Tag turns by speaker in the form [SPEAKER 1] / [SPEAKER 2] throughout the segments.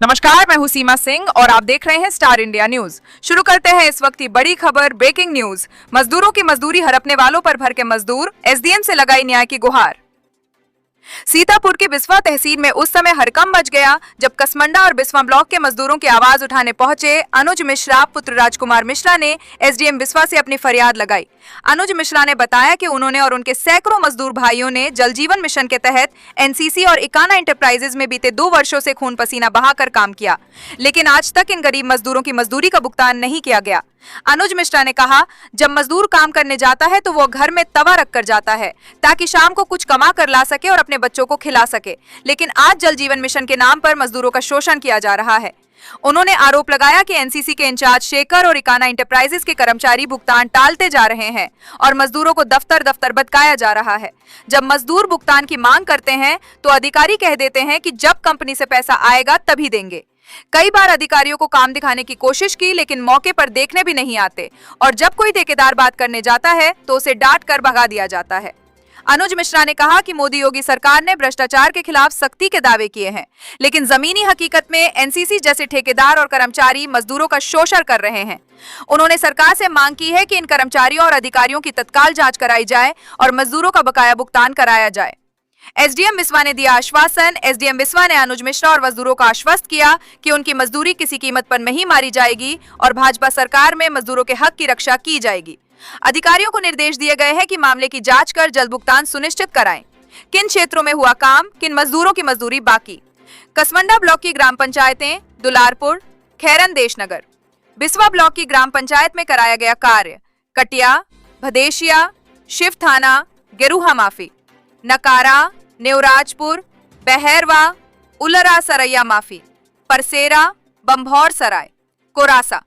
[SPEAKER 1] नमस्कार, मैं हूं सीमा सिंह और आप देख रहे हैं स्टार इंडिया न्यूज। शुरू करते हैं इस वक्त की बड़ी खबर, ब्रेकिंग न्यूज। मजदूरों की मजदूरी हड़पने वालों पर भर के मजदूर, एसडीएम से लगाई न्याय की गुहार। सीतापुर की बिस्वा तहसील में उस समय हड़कंप मच गया जब कसमंडा और बिस्वा ब्लॉक के मजदूरों की आवाज उठाने पहुंचे अनुज मिश्रा पुत्र राजकुमार मिश्रा ने एसडीएम बिस्वा से अपनी फरियाद लगाई। अनुज मिश्रा ने बताया कि उन्होंने और उनके सैकड़ों मजदूर भाइयों ने जल जीवन मिशन के तहत एनसीसी और इकाना एंटरप्राइजेज में बीते 2 वर्षों से खून पसीना बहाकर काम किया, लेकिन आज तक इन गरीब मजदूरों की मजदूरी का भुगतान नहीं किया गया। अनुज मिश्रा ने कहा, जब मजदूर काम करने जाता है तो वो घर में तवा रख कर जाता है ताकि शाम को कुछ कमा कर ला सके और अपने बच्चों को खिला सके, लेकिन आज जल जीवन मिशन के नाम पर मजदूरों का शोषण किया जा रहा है। उन्होंने आरोप लगाया कि एनसीसी के इंचार्ज शेखर और इकाना एंटरप्राइजेज के कर्मचारी भुगतान टालते जा रहे हैं और मजदूरों को दफ्तर दफ्तर भटकाया जा रहा है। जब मजदूर भुगतान की मांग करते हैं तो अधिकारी कह देते हैं कि जब कंपनी से पैसा आएगा तभी देंगे। कई बार अधिकारियों को काम दिखाने की कोशिश की, लेकिन मौके पर देखने भी नहीं आते और जब कोई ठेकेदार बात करने जाता है तो उसे डांट कर भगा दिया जाता है। अनुज मिश्रा ने कहा कि मोदी योगी सरकार ने भ्रष्टाचार के खिलाफ सख्ती के दावे किए हैं, लेकिन जमीनी हकीकत में एनसीसी जैसे ठेकेदार और कर्मचारी मजदूरों का शोषण कर रहे हैं। उन्होंने सरकार से मांग की है कि इन कर्मचारियों और अधिकारियों की तत्काल जांच कराई जाए और मजदूरों का बकाया भुगतान कराया जाए। एसडीएम बिस्वा ने दिया आश्वासन। एसडीएम बिस्वा ने अनुज मिश्रा और मजदूरों को आश्वस्त किया कि उनकी मजदूरी किसी कीमत पर नहीं मारी जाएगी और भाजपा सरकार में मजदूरों के हक की रक्षा की जाएगी। अधिकारियों को निर्देश दिए गए हैं कि मामले की जांच कर जल्द भुगतान सुनिश्चित कराएं। किन क्षेत्रों में हुआ काम, किन मजदूरों की मजदूरी बाकी। कसमंडा ब्लॉक की ग्राम पंचायतें दुलारपुर, खैरन देशनगर। बिस्वा ब्लॉक की ग्राम पंचायत में कराया गया कार्य कटिया, भदेशिया, शिव थाना, गेरुहा माफी, नकारा, नेवराजपुर, बहरवा, उलरा सरैया माफी, परसेरा, बंभौर सराय, कोरासा।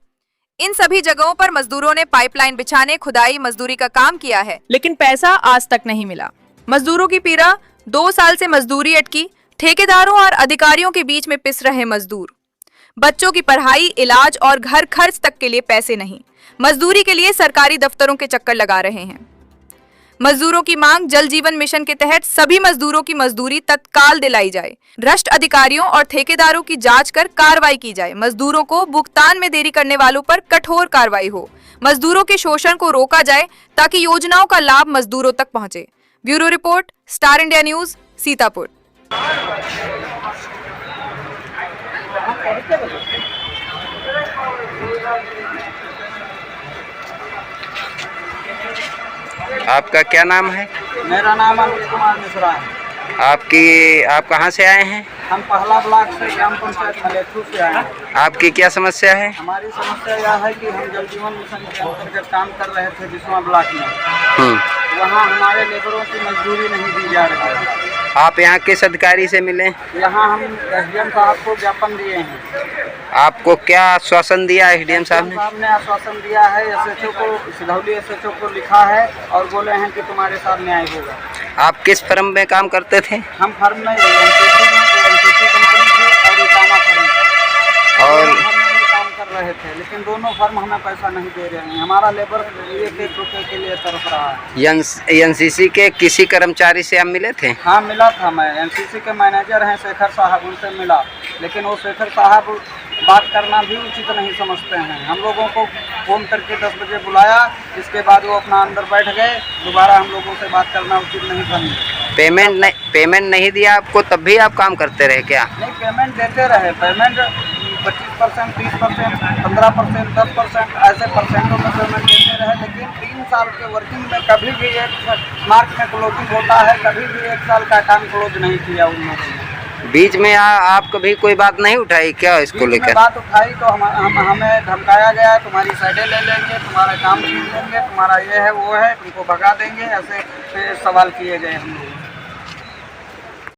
[SPEAKER 1] इन सभी जगहों पर मजदूरों ने पाइपलाइन बिछाने, खुदाई, मजदूरी का काम किया है, लेकिन पैसा आज तक नहीं मिला। मजदूरों की पीड़ा, 2 साल से मजदूरी अटकी, ठेकेदारों और अधिकारियों के बीच में पिस रहे मजदूर। बच्चों की पढ़ाई, इलाज और घर खर्च तक के लिए पैसे नहीं। मजदूरी के लिए सरकारी दफ्तरों के चक्कर लगा रहे हैं। मजदूरों की मांग, जल जीवन मिशन के तहत सभी मजदूरों की मजदूरी तत्काल दिलाई जाए। भ्रष्ट अधिकारियों और ठेकेदारों की जांच कर कार्रवाई की जाए। मजदूरों को भुगतान में देरी करने वालों पर कठोर कार्रवाई हो। मजदूरों के शोषण को रोका जाए ताकि योजनाओं का लाभ मजदूरों तक पहुंचे। Bureau report, star India news, Sitapur.
[SPEAKER 2] आपका क्या नाम है?
[SPEAKER 3] मेरा नाम अनुज कुमार मिश्रा है।
[SPEAKER 2] आप कहाँ से आए हैं?
[SPEAKER 3] हम पहला ब्लॉक से ग्राम पंचायत मलेथू से आए हैं।
[SPEAKER 2] आपकी क्या समस्या है?
[SPEAKER 3] हमारी समस्या यह है कि हम जल जीवन मिशन के अंतर्गत काम कर रहे थे बिस्वा ब्लॉक में। वहाँ हमारे लेबरों की मजदूरी नहीं दी जा रही है।
[SPEAKER 2] आप यहाँ किस अधिकारी से मिले?
[SPEAKER 3] यहाँ हम एसडीएम साहब को ज्ञापन दिए हैं।
[SPEAKER 2] आपको क्या आश्वासन दिया एसडीएम साहब ने?
[SPEAKER 3] साहब ने आश्वासन दिया है, एसएचओ को, सिधौली एसएचओ को लिखा है और बोले हैं कि तुम्हारे साथ न्याय होगा।
[SPEAKER 2] आप किस फर्म में काम करते थे?
[SPEAKER 3] हम फर्म में एनसीसी कंपनी थी और इकाना फर्म था और काम कर रहे थे, लेकिन दोनों फर्म हमें पैसा नहीं दे रहे हैं। हमारा लेबर 1-1 रुपये के लिए तरफ रहा है।
[SPEAKER 2] एनसीसी के किसी कर्मचारी से आप मिले थे?
[SPEAKER 3] हाँ, मिला था। मैं एनसीसी के मैनेजर हैं शेखर साहब, उनसे मिला, लेकिन वो शेखर साहब बात करना भी उचित नहीं समझते हैं। हम लोगों को फोन करके 10 बजे बुलाया, इसके बाद वो अपना अंदर बैठ गए। दोबारा हम लोगों से बात करना उचित नहीं समझे।
[SPEAKER 2] पेमेंट नहीं दिया आपको, तब भी आप काम करते रहे क्या?
[SPEAKER 3] नहीं, पेमेंट देते रहे। पेमेंट 25%, 30%, 15%, 10% ऐसे परसेंटों में पेमेंट देते रहे, लेकिन 3 साल के वर्किंग में कभी भी 1 मार्च में क्लोजिंग होता है, कभी भी 1 साल का काम क्लोज नहीं किया उन लोगों ने।
[SPEAKER 2] बीच में आप कभी कोई बात नहीं उठाई क्या इसको लेकर?
[SPEAKER 3] बात उठाई तो हमें धमकाया गया, तुम्हारी साइडें ले लेंगे, तुम्हारा काम छीन लेंगे, तुम्हारा ये है वो है, तुमको भगा देंगे, ऐसे सवाल किए गए हम लोग।